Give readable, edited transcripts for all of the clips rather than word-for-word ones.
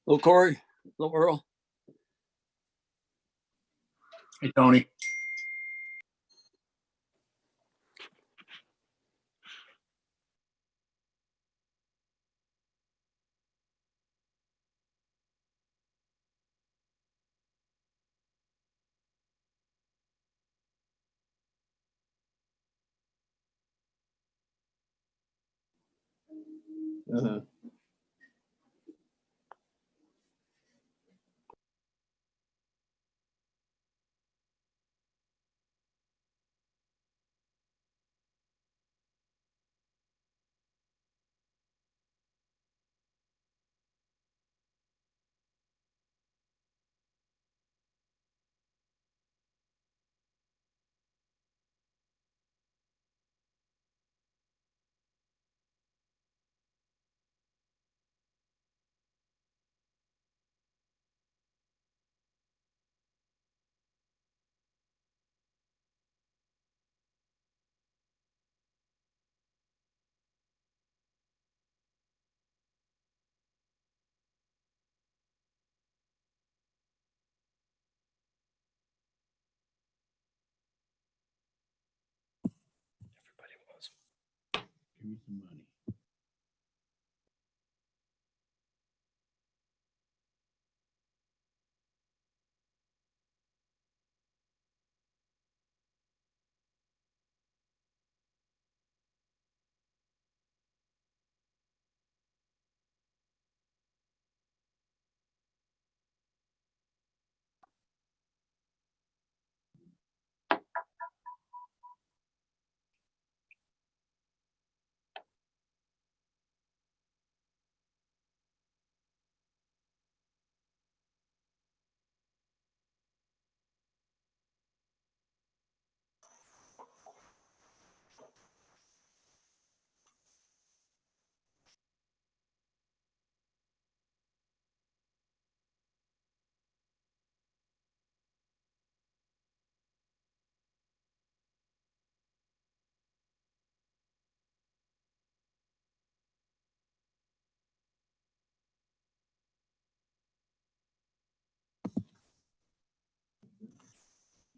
Hello, Corey. Hello, Earl. Hey, Tony. Everybody was. Give me some money.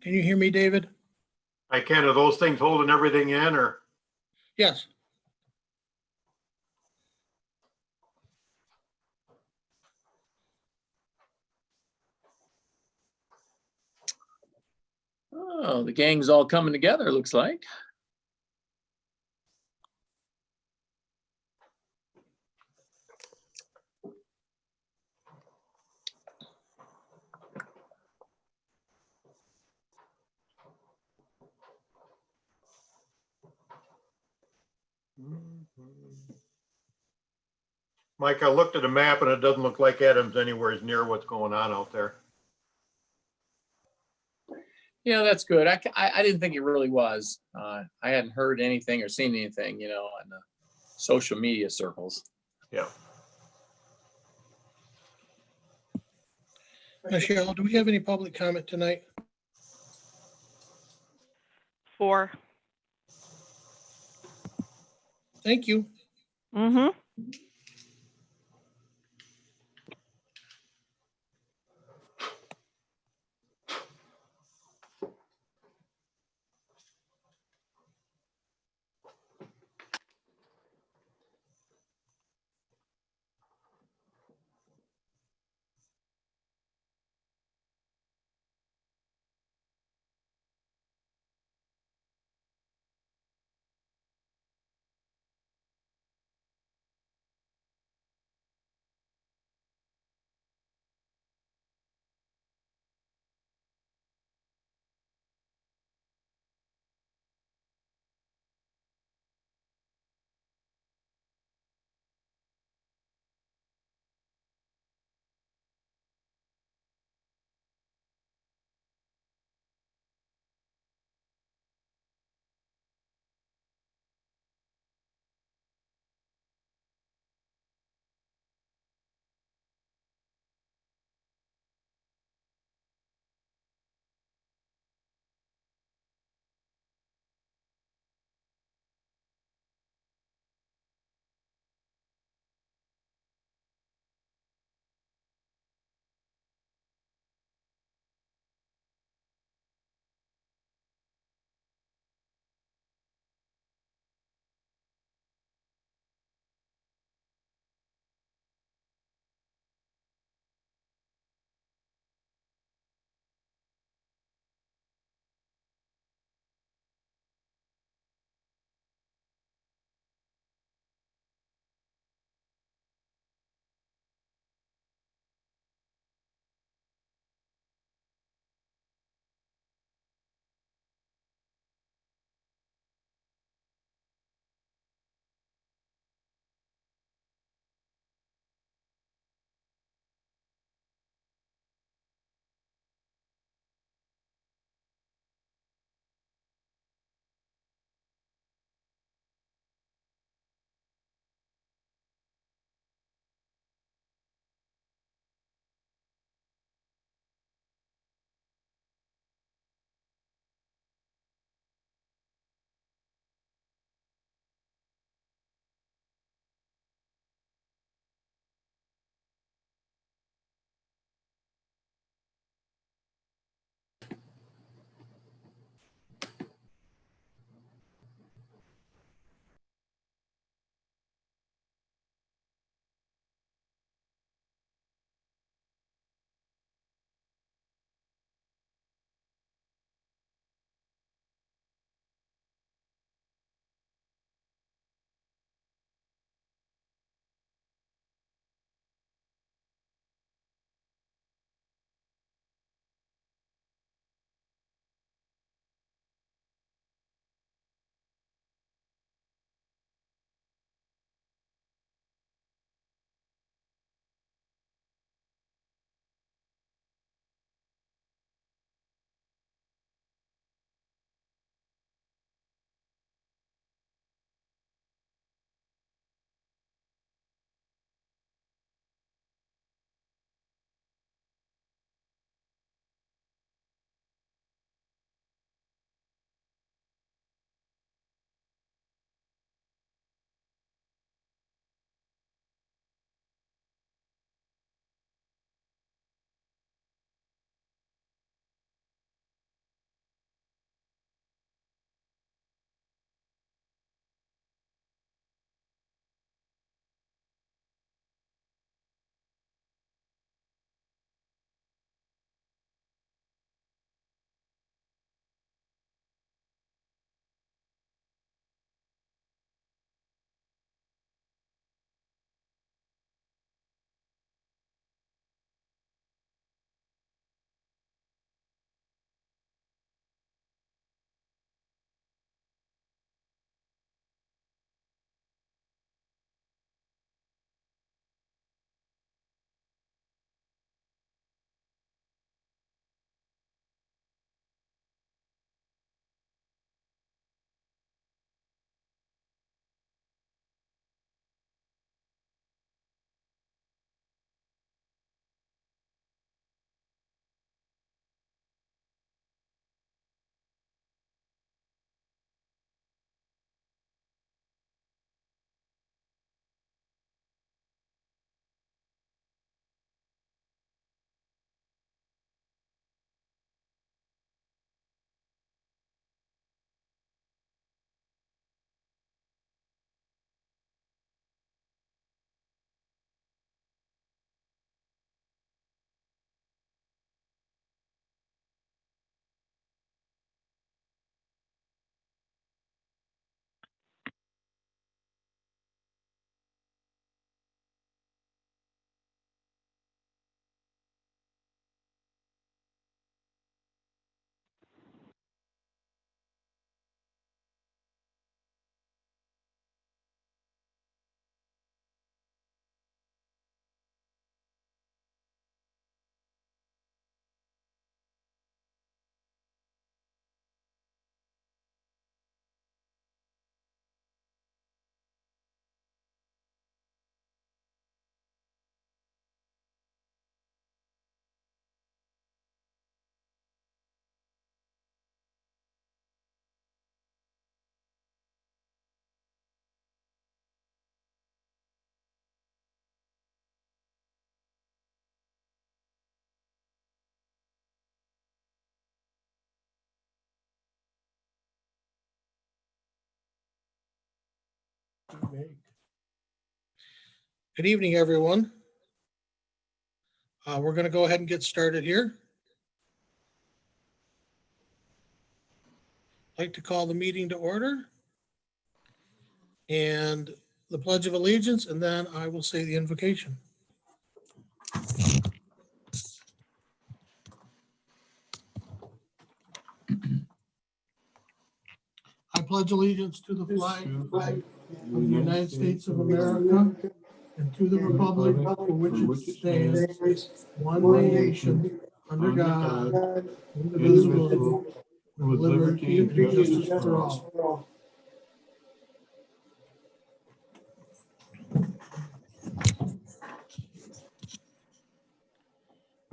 Can you hear me, David? I can. Are those things holding everything in, or? Yes. Oh, the gang's all coming together, looks like. Mike, I looked at the map and it doesn't look like Adams anywhere near what's going on out there. Yeah, that's good. I didn't think it really was. I hadn't heard anything or seen anything, in the social media circles. Yeah. Michelle, do we have any public comment tonight? 4. Thank you. Mm-hmm. Good evening, everyone. We're going to go ahead and get started here. I'd like to call the meeting to order and the Pledge of Allegiance, and then I will say the invocation. I pledge allegiance to the flag of the United States of America and to the republic for which it stands, one nation, under God, indivisible, with liberty and justice for all.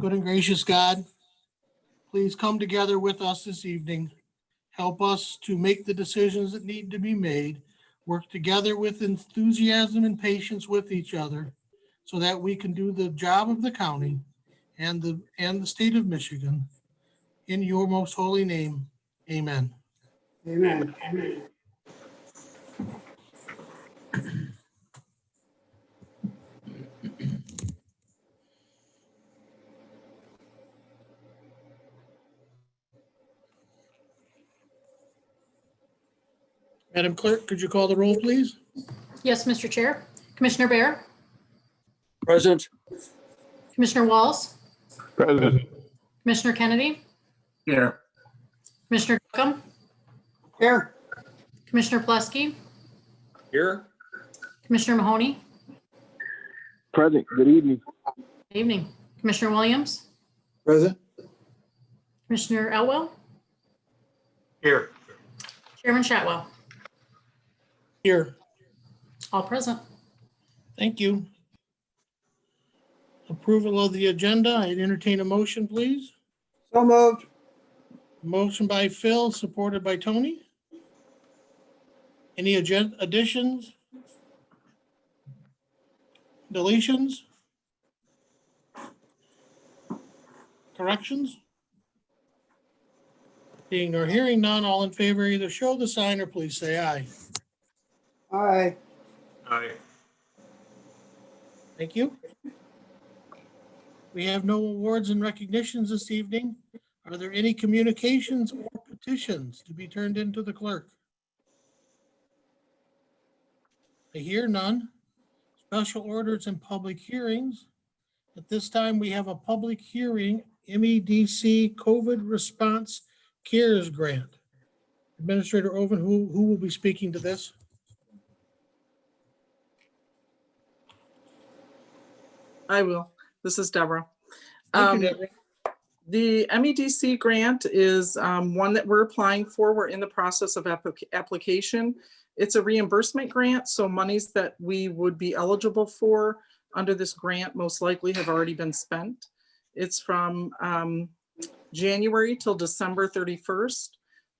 Good and gracious God, please come together with us this evening. Help us to make the decisions that need to be made, work together with enthusiasm and patience with each other so that we can do the job of the county and the state of Michigan. In your most holy name, amen. Amen. Madam Clerk, could you call the roll, please? Yes, Mr. Chair. Commissioner Bear, Present. Commissioner Walls, Present. Commissioner Kennedy, Here. Commissioner Cookham, Here. Commissioner Plesky, Here? Commissioner Mahoney. Present. Good evening. Good evening. Commissioner Williams, Present. Commissioner Elwell, Here. Chairman Shatwell, Here. all present. Thank you. Approval of the agenda. I'd entertain a motion, please. So moved. Motion by Phil, supported by Tony. Any additions? Deletions? Corrections? Seeing or hearing none, all in favor, either show the sign or please say aye. Aye. Aye. Thank you. We have no awards and recognitions this evening. Are there any communications or petitions to be turned into the clerk? I hear none. Special orders and public hearings. At this time, we have a public hearing, MEDC COVID Response CARES Grant. Administrator Oven, who will be speaking to this? I will. This is Deborah. Thank you, Deborah. The MEDC grant is one that we're applying for. We're in the process of application. It's a reimbursement grant, so monies that we would be eligible for under this grant most likely have already been spent. It's from January till December 31st,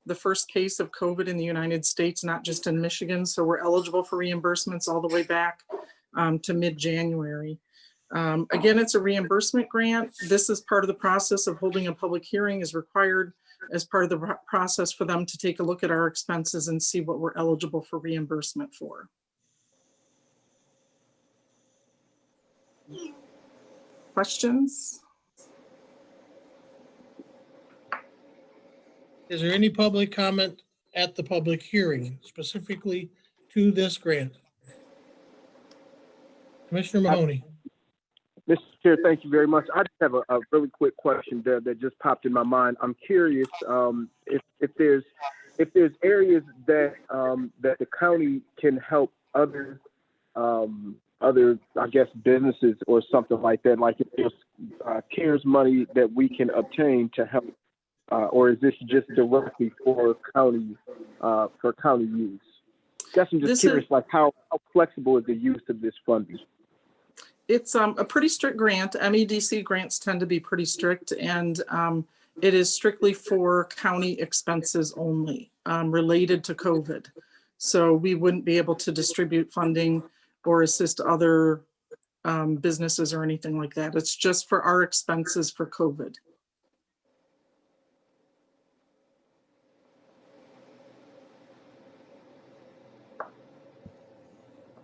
the first case of COVID in the United States, not just in Michigan. So we're eligible for reimbursements all the way back to mid-January. Again, it's a reimbursement grant. This is part of the process of holding a public hearing is required as part of the process for them to take a look at our expenses and see what we're eligible for reimbursement for. Questions? Is there any public comment at the public hearing specifically to this grant? Commissioner Mahoney. Mr. Chair, thank you very much. I just have a really quick question that just popped in my mind. I'm curious if there's areas that that the county can help other I guess businesses or something like that. Like if there's CARES money that we can obtain to help, or is this just directly for county use? Guess I'm just curious, like how flexible is the use of this funding? It's a pretty strict grant. MEDC grants tend to be pretty strict, and it is strictly for county expenses only related to COVID. So we wouldn't be able to distribute funding or assist other businesses or anything like that. It's just for our expenses for COVID.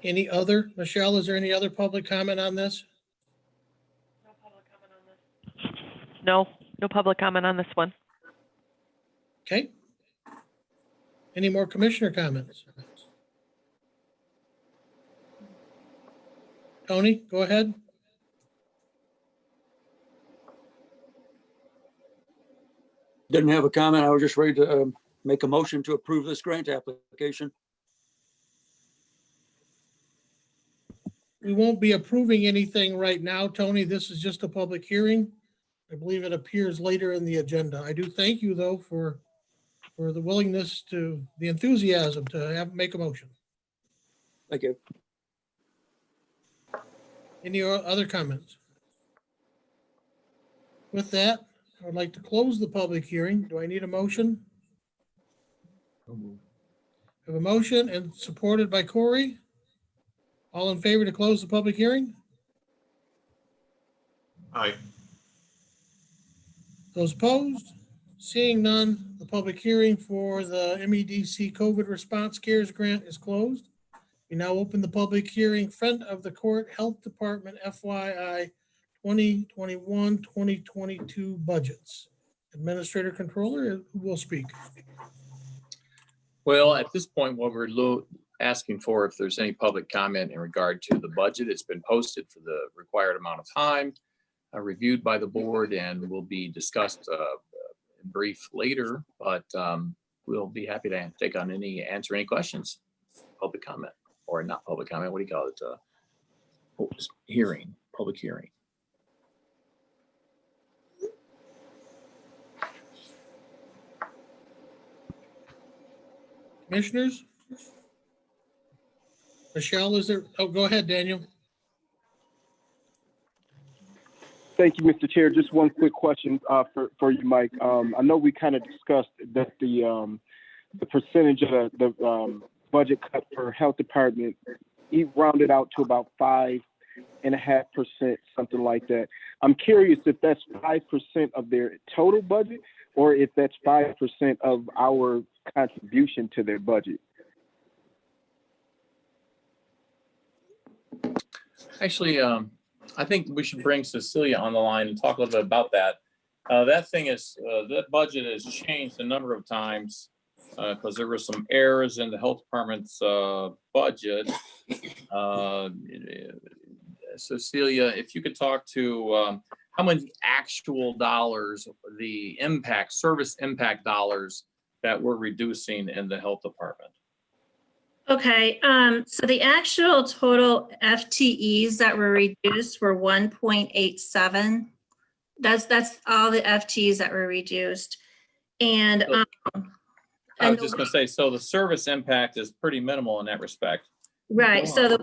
Any other, Michelle, is there any other public comment on this? No, no public comment on this one. Okay. Any more commissioner comments? Tony, go ahead. Didn't have a comment. I was just ready to make a motion to approve this grant application. We won't be approving anything right now, Tony. This is just a public hearing. I believe it appears later in the agenda. I do thank you, though, for the willingness to, the enthusiasm to make a motion. Thank you. Any other comments? With that, I would like to close the public hearing. Do I need a motion? I have a motion and supported by Corey. All in favor to close the public hearing? Aye. Those opposed? Seeing none, the public hearing for the MEDC COVID Response CARES Grant is closed. We now open the public hearing, Friend of the Court Health Department FYI 2021-2022 budgets. Administrator Controller, who will speak? Well, at this point, what we're asking for, if there's any public comment in regard to the budget, it's been posted for the required amount of time, reviewed by the board, and will be discussed in brief later, but we'll be happy to answer any questions. Public comment, or not public comment, what do you call it? Hearing, public hearing. Commissioners? Michelle, is there? Oh, go ahead, Daniel. Thank you, Mr. Chair. Just one quick question for you, Mike. I know we kind of discussed that the percentage of the budget cut for health department, he rounded out to about 5.5%, something like that. I'm curious if that's 5% of their total budget, or if that's 5% of our contribution to their budget. Actually, I think we should bring Cecilia on the line and talk a little bit about that. That budget has changed a number of times because there were some errors in the health department's budget. Cecilia, if you could talk to how many actual dollars, the service impact dollars that we're reducing in the health department. Okay, so the actual total FTEs that were reduced were 1.87. That's all the FTEs that were reduced. And I was just gonna say, so the service impact is pretty minimal in that respect. right, so the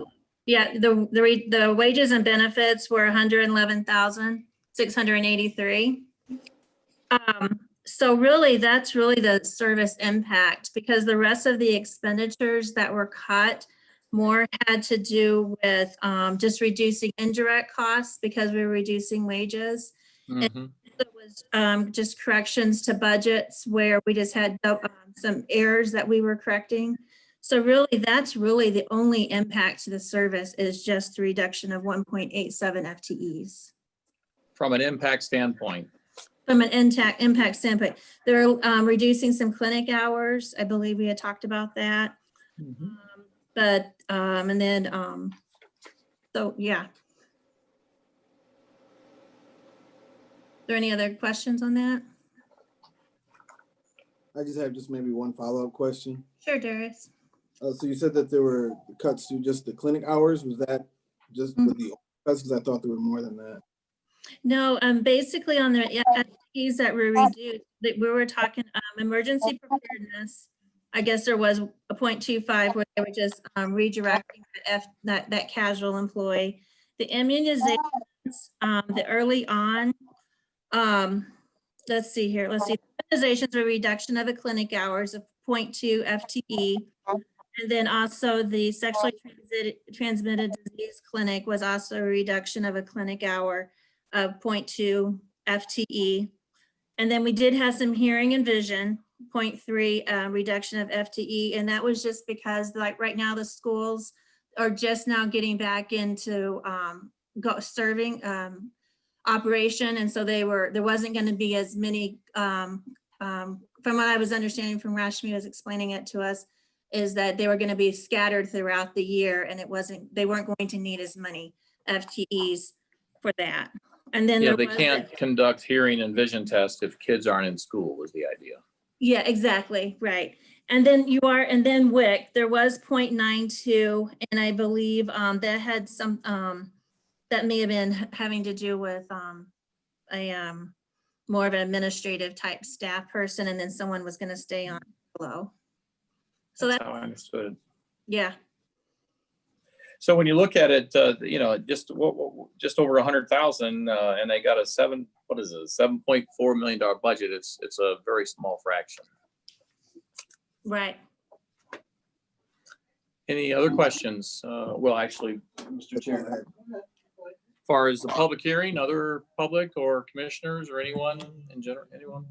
wages and benefits were 111,683. So really, that's really the service impact, because the rest of the expenditures that were cut more had to do with just reducing indirect costs because we were reducing wages. And it was just corrections to budgets where we just had some errors that we were correcting. So really, that's really the only impact to the service is just the reduction of 1.87 FTEs. From an impact standpoint. From an impact standpoint, they're reducing some clinic hours. I believe we had talked about that. So yeah. Are there any other questions on that? I just have maybe one follow-up question. Sure, Darius. So you said that there were cuts to just the clinic hours. Was that just with the cuts? Because I thought there were more than that. No, basically on the FTEs that were reduced, that we were talking emergency preparedness. I guess there was a 0.25 where they were just redirecting that casual employee. The immunizations, the early on, let's see here. Let's see. Immunizations were a reduction of a clinic hours of 0.2 FTE. And then also the sexually transmitted disease clinic was also a reduction of a clinic hour of 0.2 FTE. And then we did have some hearing and vision, 0.3 reduction of FTE. And that was just because like right now the schools, are just now getting back into serving operation. And so there wasn't going to be as many, from what I was understanding from Rashmi was explaining it to us, is that they were going to be scattered throughout the year, and they weren't going to need as many FTEs for that. And then Yeah, there they was can't conduct hearing and vision tests if kids aren't in school was the idea. Yeah, exactly, right. And then WIC, there was 0.92, and I believe that had some, that may have been having to do with more of an administrative type staff person, and then someone was gonna stay on below. So That's that, how I understood it. yeah, So when you look at it, just over 100,000, and they got a $7.4 million budget. It's a very small fraction. right. Any other questions? Well, actually, Mr. Chair, as far as the public hearing, other public or commissioners or anyone in general, anyone?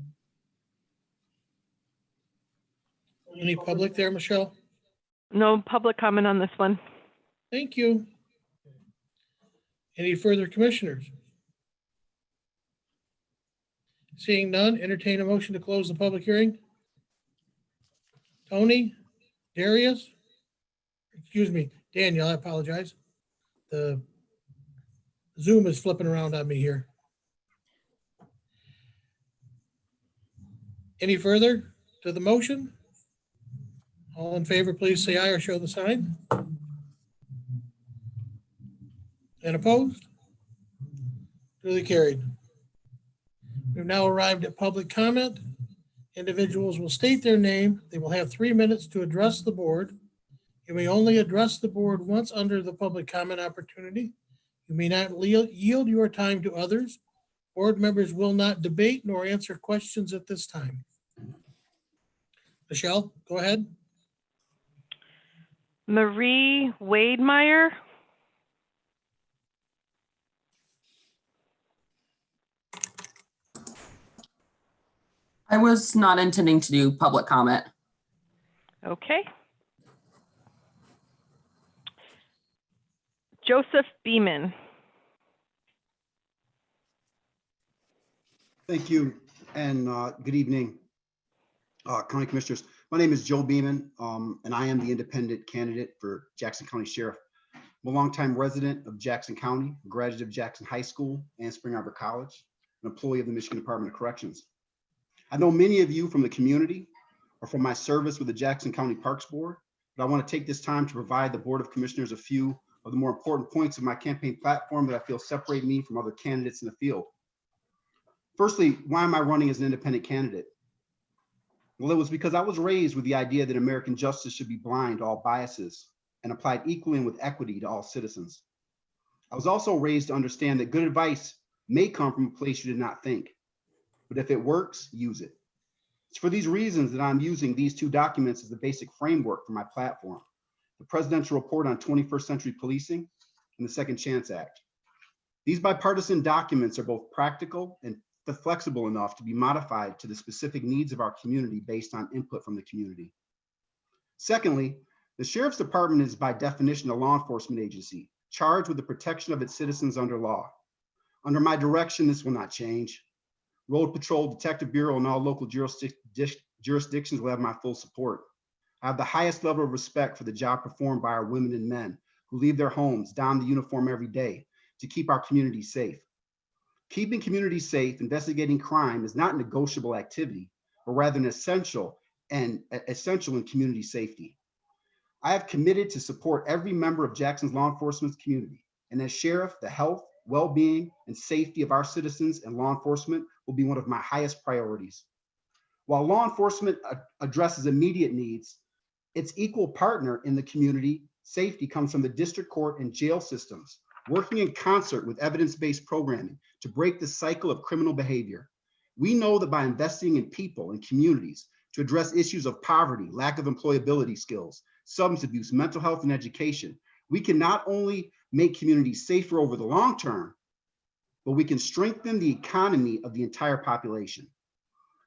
Any public there, Michelle? No public comment on this one. Thank you. Any further commissioners? Seeing none, entertain a motion to close the public hearing. Tony, Darius, excuse me, Daniel, I apologize. The Zoom is flipping around on me here. Any further to the motion? All in favor, please say aye or show the sign. And opposed? Duly carried. We've now arrived at public comment. Individuals will state their name. They will have 3 minutes to address the board. You may only address the board once under the public comment opportunity. You may not yield your time to others. Board members will not debate nor answer questions at this time. Michelle, go ahead. Marie Wademeyer. I was not intending to do public comment. Okay. Joseph Beeman. Thank you, and good evening, County Commissioners. My name is Joe Beeman, and I am the independent candidate for Jackson County Sheriff. I'm a longtime resident of Jackson County, a graduate of Jackson High School and Spring Arbor College, an employee of the Michigan Department of Corrections. I know many of you from the community or from my service with the Jackson County Parks Board, but I want to take this time to provide the Board of Commissioners a few of the more important points of my campaign platform that I feel separate me from other candidates in the field. Firstly, why am I running as an independent candidate? Well, it was because I was raised with the idea that American justice should be blind to all biases and applied equally and with equity to all citizens. I was also raised to understand that good advice may come from a place you did not think, but if it works, use it. It's for these reasons that I'm using these two documents as the basic framework for my platform: the Presidential Report on 21st Century Policing and the Second Chance Act. These bipartisan documents are both practical and flexible enough to be modified to the specific needs of our community based on input from the community. Secondly, the Sheriff's Department is by definition a law enforcement agency charged with the protection of its citizens under law. Under my direction, this will not change. Road Patrol, Detective Bureau, and all local jurisdictions will have my full support. I have the highest level of respect for the job performed by our women and men who leave their homes, don the uniform every day to keep our community safe. Keeping communities safe, investigating crime is not a negotiable activity, but rather an essential in community safety. I have committed to support every member of Jackson's law enforcement community, and as sheriff, the health, well-being, and safety of our citizens and law enforcement will be one of my highest priorities. While law enforcement addresses immediate needs, its equal partner in the community safety comes from the district court and jail systems, working in concert with evidence-based programming to break the cycle of criminal behavior. We know that by investing in people and communities to address issues of poverty, lack of employability skills, substance abuse, mental health, and education, we can not only make communities safer over the long term, but we can strengthen the economy of the entire population.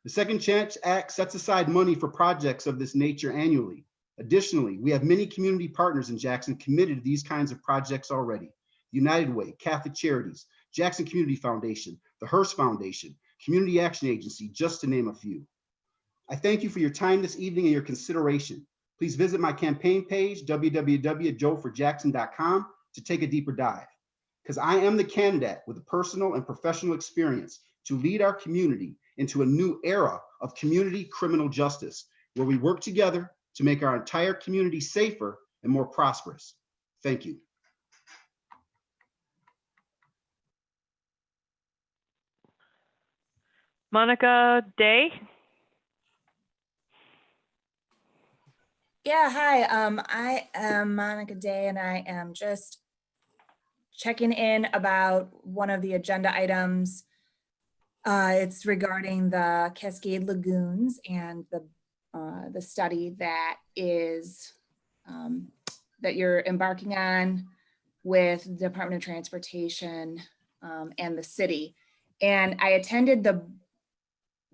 The Second Chance Act sets aside money for projects of this nature annually. Additionally, we have many community partners in Jackson committed to these kinds of projects already. United Way, Catholic Charities, Jackson Community Foundation, the Hearst Foundation, Community Action Agency, just to name a few. I thank you for your time this evening and your consideration. Please visit my campaign page, www.joeforjackson.com, to take a deeper dive. Because I am the candidate with the personal and professional experience to lead our community into a new era of community criminal justice, where we work together to make our entire community safer and more prosperous. Thank you. Monica Day? Yeah, hi. I am Monica Day, and I am just checking in about one of the agenda items. It's regarding the Cascade Lagoons and the study that is that you're embarking on with the Department of Transportation and the city. And I attended the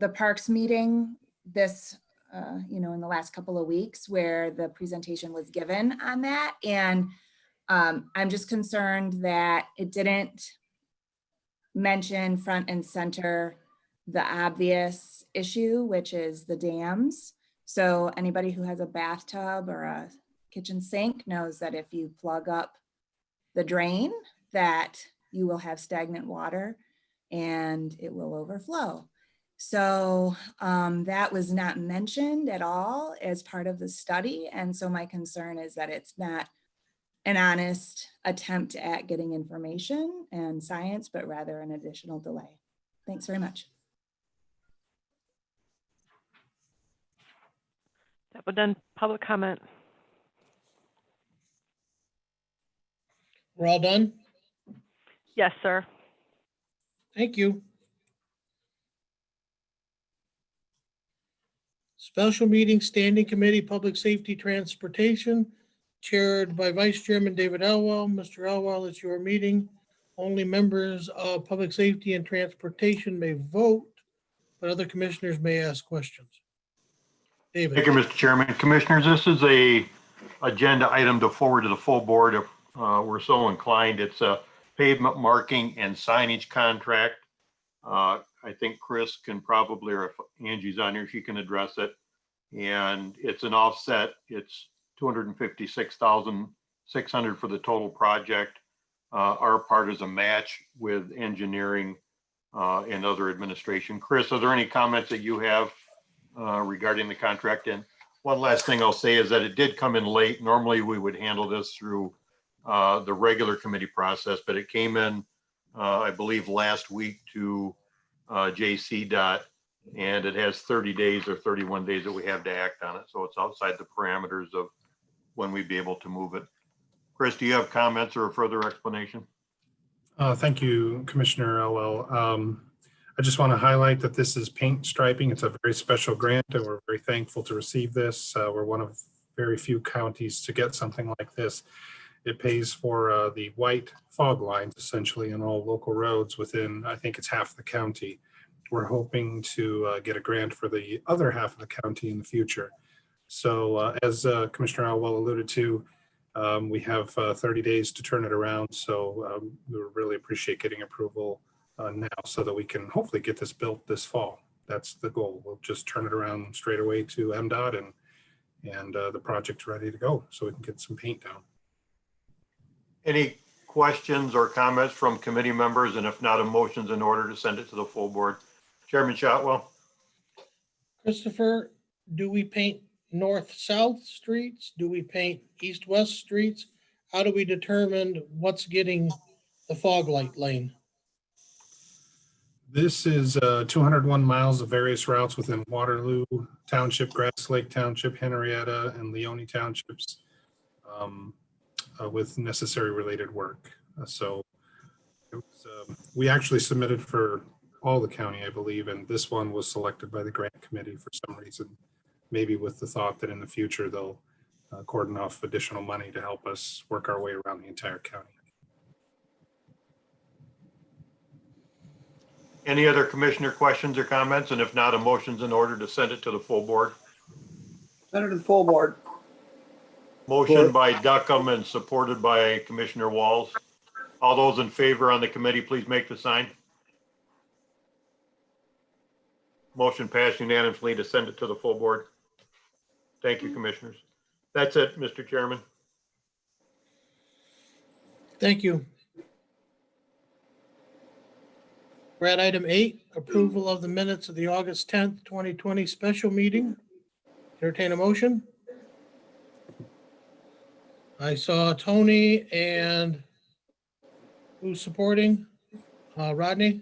Parks meeting this, in the last couple of weeks, where the presentation was given on that. And I'm just concerned that it didn't mention front and center the obvious issue, which is the dams. So anybody who has a bathtub or a kitchen sink knows that if you plug up the drain, that you will have stagnant water and it will overflow. So that was not mentioned at all as part of the study. And so my concern is that it's not an honest attempt at getting information and science, but rather an additional delay. Thanks very much. That would end public comment. We're all done? Yes, sir. Thank you. Special meeting, Standing Committee, Public Safety Transportation, chaired by Vice Chairman David Elwell. Mr. Elwell, it's your meeting. Only members of Public Safety and Transportation may vote, but other commissioners may ask questions. David. Thank you, Mr. Chairman. Commissioners, this is a agenda item to forward to the full board if we're so inclined. It's a pavement marking and signage contract. I think Chris can probably, or if Angie's on here, she can address it. And it's an offset. It's $256,600 for the total project. Our part is a match with engineering and other administration. Chris, are there any comments that you have regarding the contract? And one last thing I'll say is that it did come in late. Normally we would handle this through the regular committee process, but it came in, I believe, last week to JC Dot, and it has 30 days or 31 days that we have to act on it. So it's outside the parameters of when we'd be able to move it. Chris, do you have comments or a further explanation? Thank you, Commissioner Elwell. I just want to highlight that this is paint striping. It's a very special grant, and we're very thankful to receive this. We're one of very few counties to get something like this. It pays for the white fog lines, essentially, in all local roads within, I think it's half the county. We're hoping to get a grant for the other half of the county in the future. So as Commissioner Elwell alluded to, we have 30 days to turn it around. So we really appreciate getting approval now so that we can hopefully get this built this fall. That's the goal. We'll just turn it around straight away to MDOT and the project's ready to go so we can get some paint down. Any questions or comments from committee members? And if not, a motion's in order to send it to the full board. Chairman Shotwell. Christopher, do we paint north-south streets? Do we paint east-west streets? How do we determine what's getting the fog light lane? This is 201 miles of various routes within Waterloo Township, Grass Lake Township, Henrietta, and Leone Townships with necessary related work. So it was, we actually submitted for all the county, I believe, and this one was selected by the grant committee for some reason, maybe with the thought that in the future they'll cordon off additional money to help us work our way around the entire county. Any other commissioner questions or comments? And if not, a motion's in order to send it to the full board. Send it to the full board. Motion by Duckham and supported by Commissioner Walls. All those in favor on the committee, please make the sign. Motion passed unanimously to send it to the full board. Thank you, commissioners. That's it, Mr. Chairman. Thank you. We're at item 8, approval of the minutes of the August 10th, 2020 special meeting. Entertain a motion. I saw Tony and who's supporting? Rodney?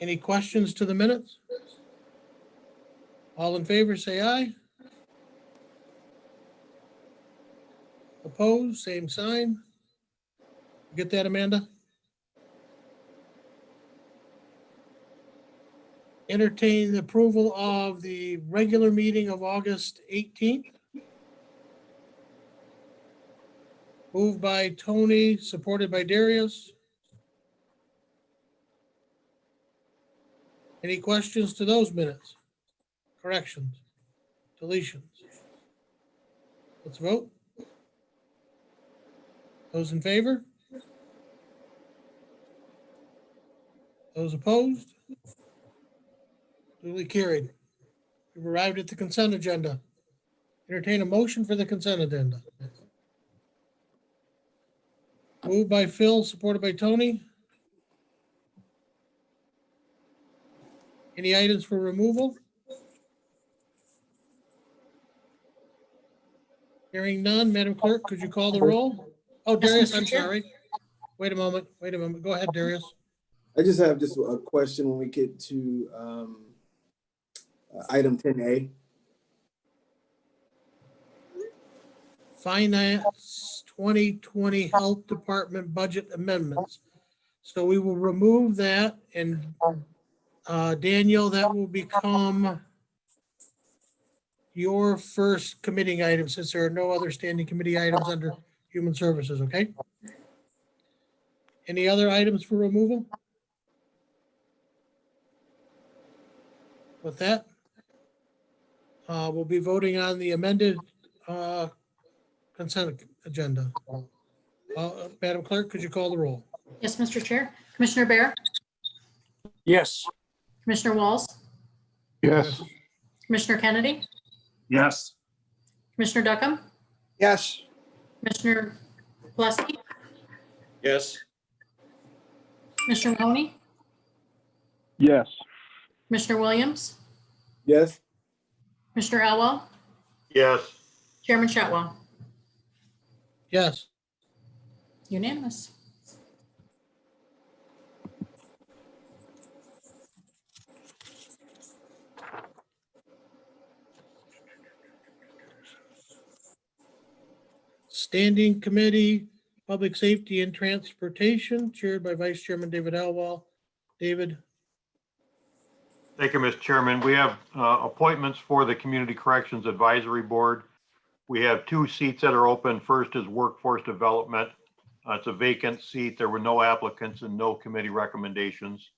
Any questions to the minutes? All in favor, say aye. Opposed, same sign. Get that, Amanda? Entertain the approval of the regular meeting of August 18th. Moved by Tony, supported by Darius. Any questions to those minutes? Corrections? Deletions? Let's vote. Those in favor? Those opposed? Duly carried. We've arrived at the consent agenda. Entertain a motion for the consent agenda. Moved by Phil, supported by Tony. Any items for removal? Hearing none, Madam Clerk, could you call the roll? Oh, Darius, Mr. I'm Chair. sorry. Wait a moment. Go ahead, Darius. I just have a question when we get to item 10A. Finance 2020 Health Department Budget Amendments. So we will remove that, and Daniel, that will become your first committee item, since there are no other standing committee items under Human Services, okay? Any other items for removal? With that, we'll be voting on the amended consent agenda. Madam Clerk, could you call the roll? Yes, Mr. Chair. Commissioner Bear, Yes. Commissioner Walls, Yes. Commissioner Kennedy, Yes. Commissioner Duckham, Yes. Commissioner Plesky, Yes. Commissioner Mahoney, Yes. Commissioner Williams, Yes? Commissioner Elwell, Yes. Chairman Shotwell. Yes. Unanimous. Standing Committee, Public Safety and Transportation, chaired by Vice Chairman David Elwell. David? Thank you, Mr. Chairman. We have appointments for the Community Corrections Advisory Board. We have 2 seats that are open. First is Workforce Development. It's a vacant seat. There were no applicants and no committee recommendations.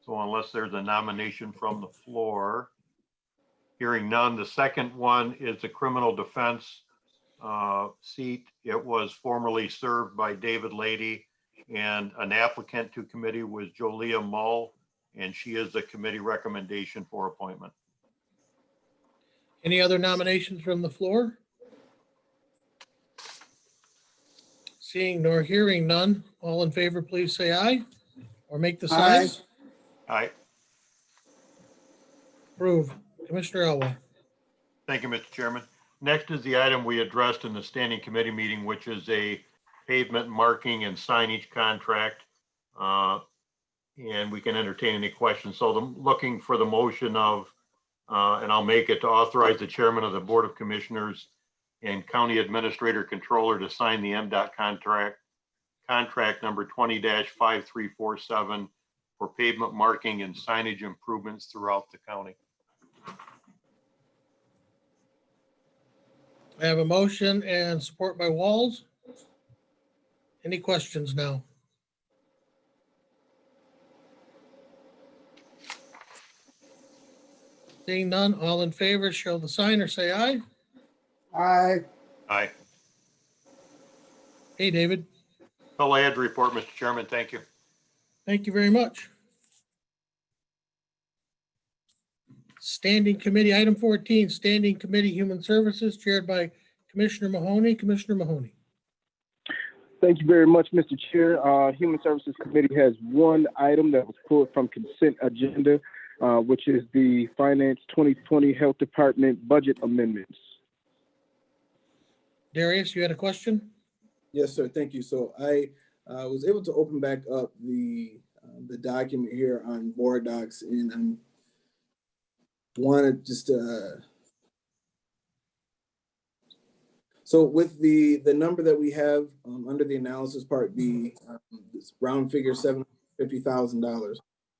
So unless there's a nomination from the floor, hearing none. The second one is the Criminal Defense seat. It was formerly served by David Lady, and an applicant to committee was Jolia Mull, and she is the committee recommendation for appointment. Any other nominations from the floor? Seeing nor hearing none, all in favor, please say aye, or make the sign. Aye. Approved. Commissioner Elwell. Thank you, Mr. Chairman. Next is the item we addressed in the standing committee meeting, which is a pavement marking and signage contract. And we can entertain any questions. So looking for the motion of, and I'll make it, to authorize the chairman of the Board of Commissioners and County Administrator Controller to sign the MDOT contract number 20-5347 for pavement marking and signage improvements throughout the county. I have a motion and support by Walls. Any questions now? Seeing none, all in favor, show the sign or say aye. Aye. Aye. Hey, David. All I had to report, Mr. Chairman. Thank you. Thank you very much. Standing Committee, item 14, Standing Committee Human Services, chaired by Commissioner Mahoney. Commissioner Mahoney. Thank you very much, Mr. Chair. Human Services Committee has one item that was pulled from consent agenda, which is the Finance 2020 Health Department budget amendments. Darius, you had a question? Yes, sir. Thank you. So I was able to open back up the document here on board docs, and I wanted just so with the number that we have under the analysis part B, this round figure $750,000.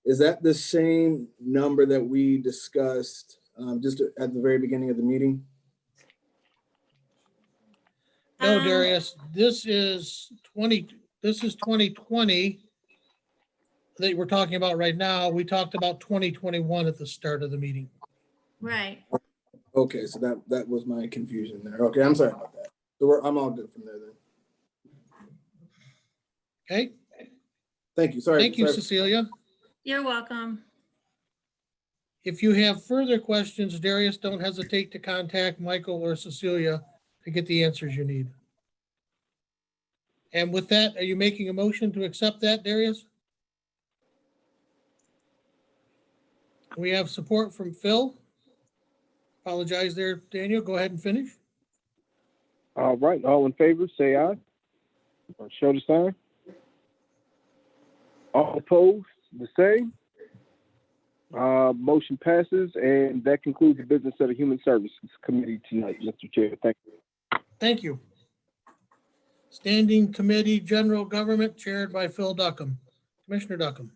Is that the same number that we discussed just at the very beginning of the meeting? No, Darius, this is 2020 that we're talking about right now. We talked about 2021 at the start of the meeting. Right. Okay, so that was my confusion there. Okay, I'm sorry about that. So I'm all good from there then. Okay, Thank you. Sorry. thank you, sorry. Cecilia. You're welcome. If you have further questions, Darius, don't hesitate to contact Michael or Cecilia to get the answers you need. And with that, are you making a motion to accept that, Darius? We have support from Phil. Apologize there, Daniel. Go ahead and finish. All right, all in favor, say aye. Or show the sign. All opposed, the same. Motion passes, and that concludes the business of the Human Services Committee tonight, Mr. Chair. Thank you. Thank you. Standing Committee General Government chaired by Phil Duckham. Commissioner Duckham.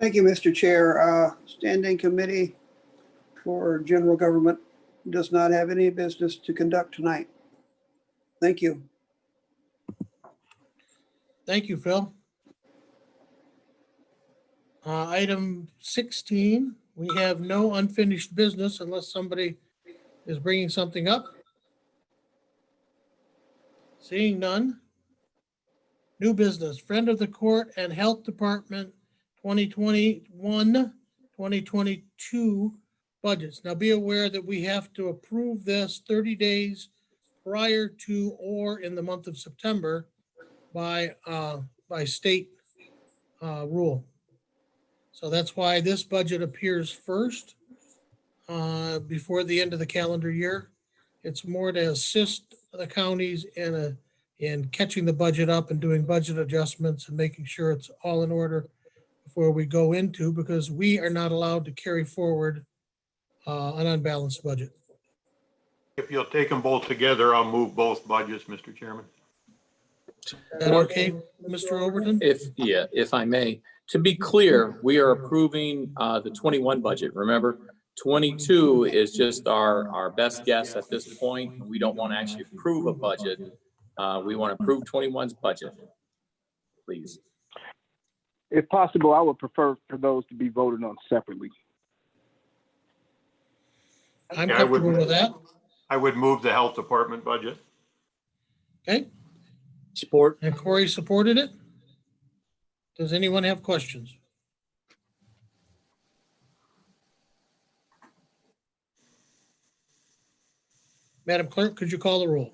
Thank you, Mr. Chair. Standing Committee for General Government does not have any business to conduct tonight. Thank you. Thank you, Phil. Item 16, we have no unfinished business unless somebody is bringing something up. Seeing none. New business, Friend of the Court and Health Department 2021-2022 budgets. Now be aware that we have to approve this 30 days prior to or in the month of September by state rule. So that's why this budget appears first before the end of the calendar year. It's more to assist the counties in catching the budget up and doing budget adjustments and making sure it's all in order before we go into, because we are not allowed to carry forward an unbalanced budget. If you'll take them both together, I'll move both budgets, Mr. Chairman. Is that okay, Mr. Overton? If I may, to be clear, we are approving the 21 budget. Remember, 22 is just our best guess at this point. We don't want to actually approve a budget. We want to approve 21's budget, please. If possible, I would prefer for those to be voted on separately. I'm Yeah, comfortable with that. I would move the Health Department budget. Okay, Support. and Corey supported it. Does anyone have questions? Madam Clerk, could you call the roll?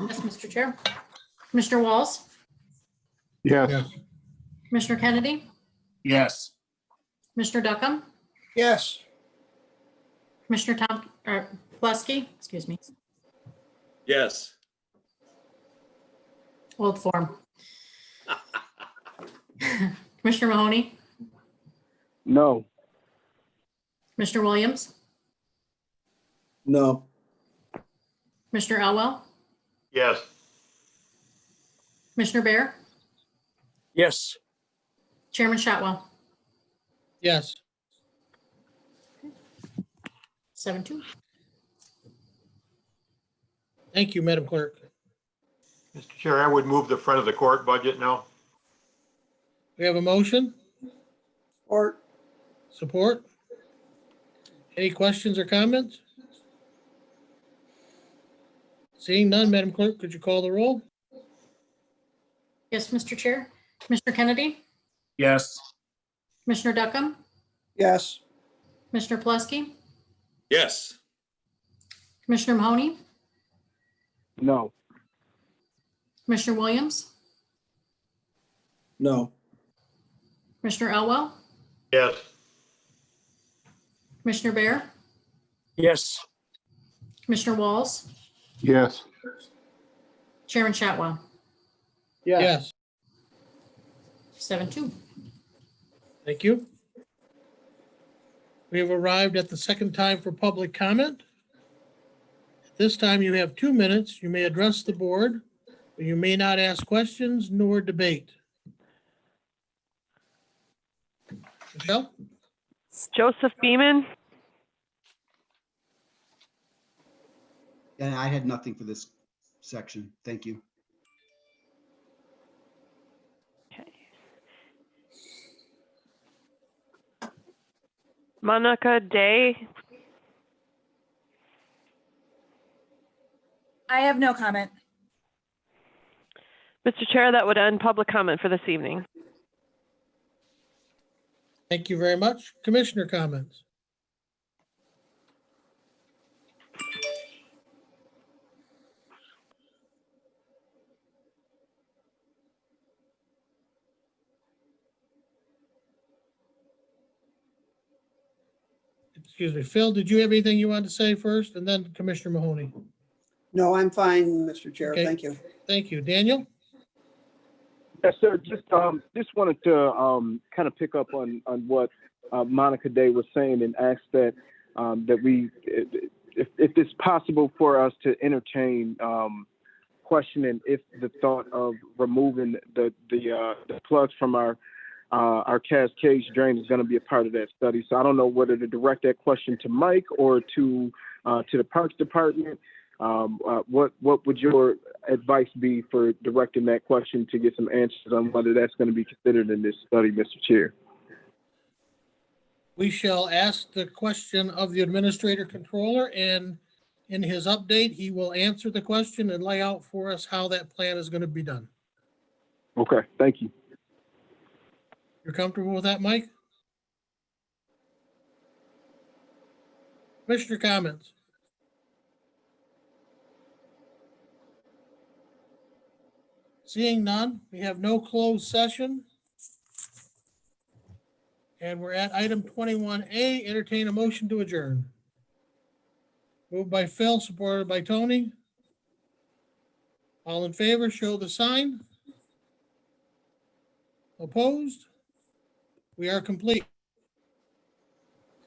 Yes, Mr. Chair. Commissioner Walls, Yes. Commissioner Kennedy, Yes. Commissioner Duckham, Yes. Commissioner Plesky, excuse me, Yes. old form. Commissioner Mahoney, No. Commissioner Williams, No. Commissioner Elwell, Yes. Commissioner Bear, Yes. Chairman Shotwell. Yes. 7-2. Thank you, Madam Clerk. Mr. Chair, I would move the front of the court budget now. We have a motion, Or support. Any questions or comments? Seeing none, Madam Clerk, could you call the roll? Yes, Mr. Chair. Commissioner Kennedy, Yes. Commissioner Duckham, Yes. Commissioner Plesky, Yes. Commissioner Mahoney, No. Commissioner Williams, No. Commissioner Elwell, Yes. Commissioner Bear, Yes. Commissioner Walls, Yes. Chairman Shotwell. Yes. 7-2. Thank you. We have arrived at the second time for public comment. At this time, you have 2 minutes. You may address the board, but you may not ask questions nor debate. Michelle? Joseph Beeman, And I had nothing for this section. Thank you. Monica Day, I have no comment. Mr. Chair, that would end public comment for this evening. Thank you very much. Commissioner comments? Excuse me, Phil, did you have anything you wanted to say first, and then Commissioner Mahoney? No, I'm fine, Mr. Chair. Okay. Thank you. Thank you. Daniel? Yes, sir. Just wanted to kind of pick up on what Monica Day was saying and ask that we, if it's possible for us to entertain questioning if the thought of removing the plugs from our cascade drain is going to be a part of that study. So I don't know whether to direct that question to Mike or to the Parks Department. What would your advice be for directing that question to get some answers on whether that's going to be considered in this study, Mr. Chair? We shall ask the question of the Administrator Controller, and in his update, he will answer the question and lay out for us how that plan is going to be done. Okay, thank you. You're comfortable with that, Mike? Commissioner comments? Seeing none, we have no closed session. And we're at item 21A, entertain a motion to adjourn. Moved by Phil, supported by Tony. All in favor, show the sign. Opposed? We are complete.